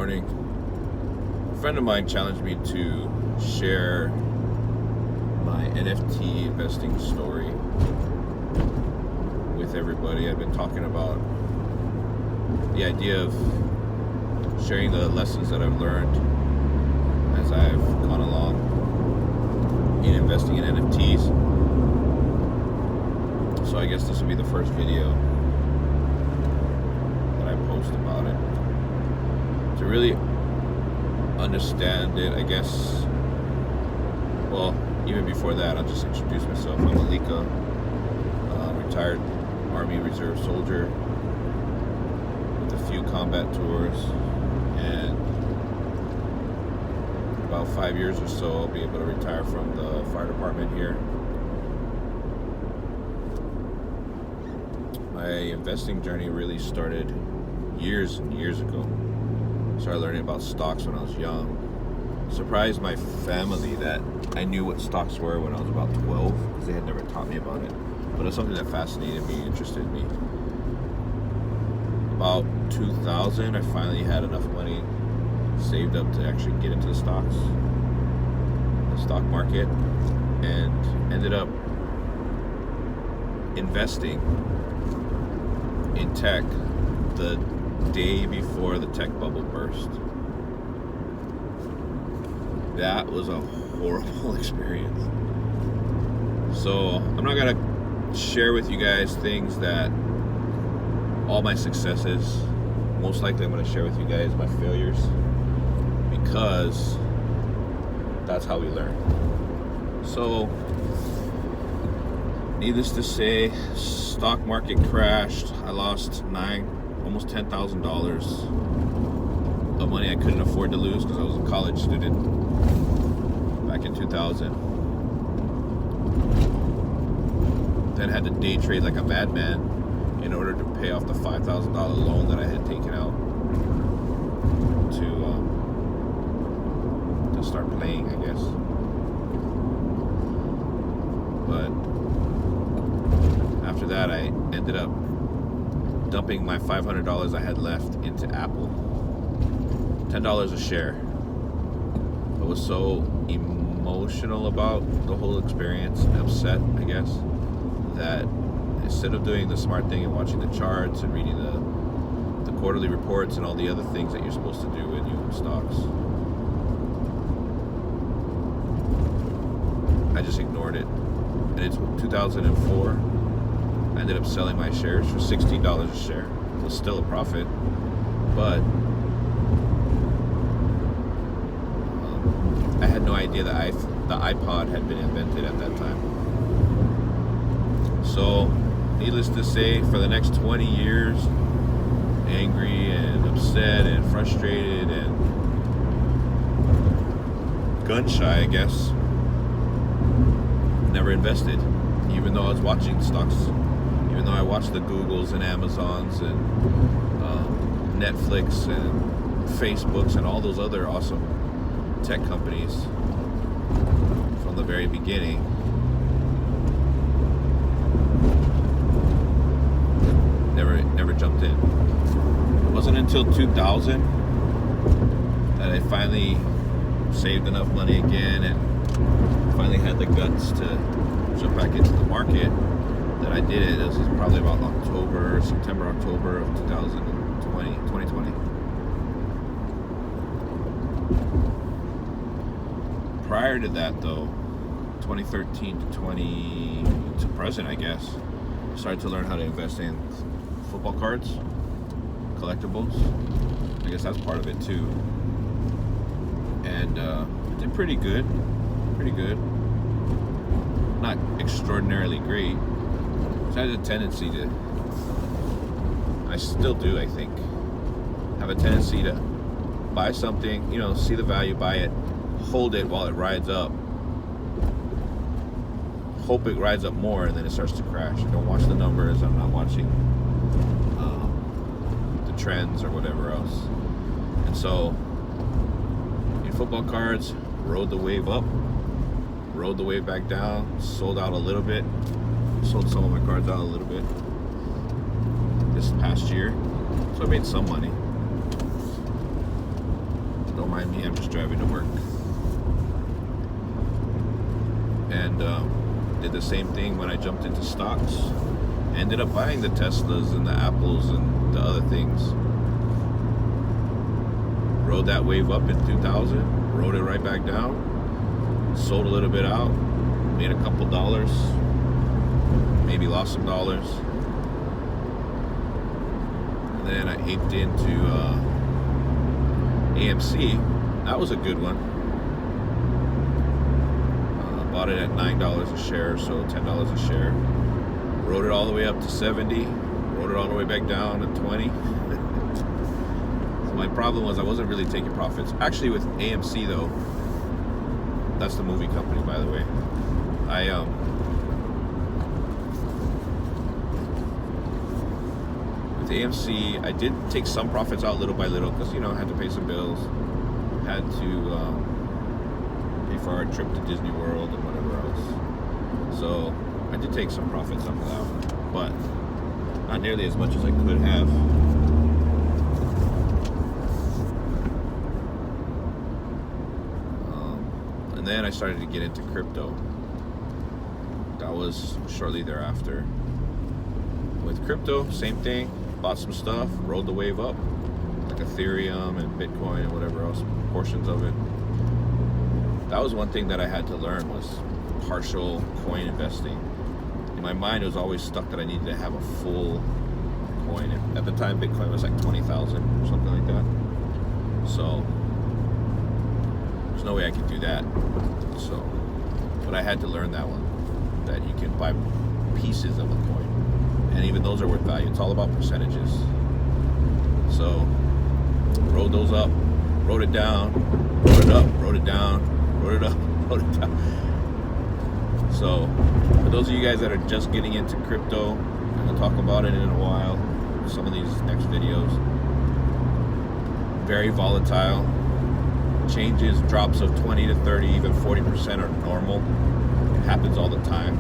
morning. A friend of mine challenged me to share my NFT investing story with everybody. I've been talking about the idea of sharing the lessons that I've learned as I've gone along in investing in NFTs. So I guess this will be the first video that I post about it. To really understand it, I guess, well, even before that, I'll just introduce myself. I'm Alika, retired Army Reserve soldier with a few combat tours, and in about 5 years or so, I'll be able to retire from the fire department here. My investing journey really started years and years ago. Started learning about stocks when I was young. Surprised my family that I knew what stocks were when I was about 12, because they had never taught me about it. But it's something that fascinated me, interested me. About 2000, I finally had enough money saved up to actually get into the stock market, and ended up investing in tech the day before the tech bubble burst. That was a horrible experience. So I'm not gonna share with you guys things that all my successes. Most likely I'm gonna share with you guys my failures, because that's how we learn. So needless to say, stock market crashed. I lost almost $10,000 of money I couldn't afford to lose because I was a college student back in 2000. Then had to day trade like a madman in order to pay off the $5,000 loan that I had taken out to start playing, I guess. But after that, I ended up dumping my $500 I had left into Apple. $10 a share. I was so emotional about the whole experience, upset, I guess, that instead of doing the smart thing and watching the charts and reading the quarterly reports and all the other things that you're supposed to do when you own stocks, I just ignored it. And it's 2004. I ended up selling my shares for $16 a share. It was still a profit, but I had no idea that the iPod had been invented at that time. So, needless to say, for the next 20 years, angry and upset and frustrated and gun shy, I guess, never invested. Even though I was watching stocks, even though I watched the Googles and Amazons and Netflix and Facebooks and all those other awesome tech companies from the very beginning, never jumped in. It wasn't until 2000 that I finally saved enough money again and finally had the guts to jump back into the market that I did it. This was probably about September, October of 2020. Prior to that, though, 2013 to present, I guess, I started to learn how to invest in football cards, collectibles. I guess that's part of it too. And did pretty good. Not extraordinarily great. So I had a tendency to, I still do, I think, have a tendency to buy something, see the value, buy it, hold it while it rides up, hope it rides up more, and then it starts to crash. I don't watch the numbers. I'm not watching the trends or whatever else. And so in football cards, rode the wave up, rode the wave back down, sold out a little bit, sold some of my cards out a little bit this past year, so I made some money. Don't mind me, I'm just driving to work. And did the same thing when I jumped into stocks. Ended up buying the Teslas and the Apples and the other things. Rode that wave up in 2000, rode it right back down, sold a little bit out, made a couple dollars, maybe lost some dollars. And then I aped into AMC. That was a good one. Bought it at $9 a share, so $10 a share. Rode it all the way up to 70, rode it all the way back down to 20. So my problem was I wasn't really taking profits. Actually, with AMC though, that's the movie company, by the way. With AMC, I did take some profits out little by little because, I had to pay some bills, had to pay for our trip to Disney World and whatever else. So I did take some profits off of that one, but not nearly as much as I could have. And then I started to get into crypto. That was shortly thereafter. With crypto, same thing. Bought some stuff, rode the wave up, like Ethereum and Bitcoin and whatever else, portions of it. That was one thing that I had to learn, was partial coin investing. In my mind, it was always stuck that I needed to have a full coin. At the time, Bitcoin was like 20,000 or something like that. So there's no way I could do that. So, but I had to learn that one, that you can buy pieces of a coin, and even those are worth value. It's all about percentages. So rode those up, wrote it down, wrote it up, wrote it down, wrote it up, wrote it down. So for those of you guys that are just getting into crypto, I'm going to talk about it in a while, some of these next videos. Very volatile. Changes, drops of 20 to 30, even 40% are normal. It happens all the time.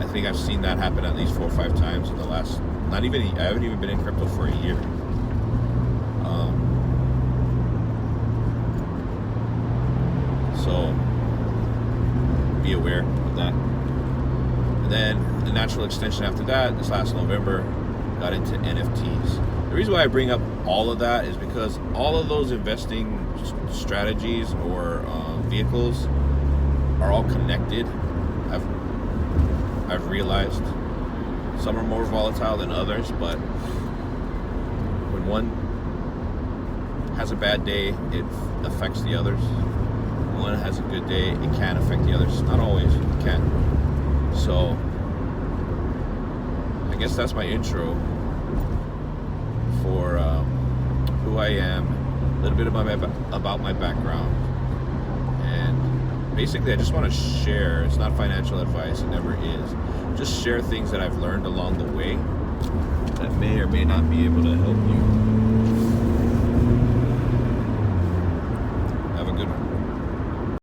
I think I've seen that happen at least 4 or 5 times in the last, I haven't even been in crypto for a year. So be aware of that. And then the natural extension after that, this last November, got into NFTs. The reason why I bring up all of that is because all of those investing strategies or vehicles are all connected. I've realized some are more volatile than others, but when one has a bad day, it affects the others. When one has a good day, it can affect the others. Not always, it can. So I guess that's my intro for who I am, a little bit about my background, and basically I just want to share. It's not financial advice, it never is. Just share things that I've learned along the way that may or may not be able to help you.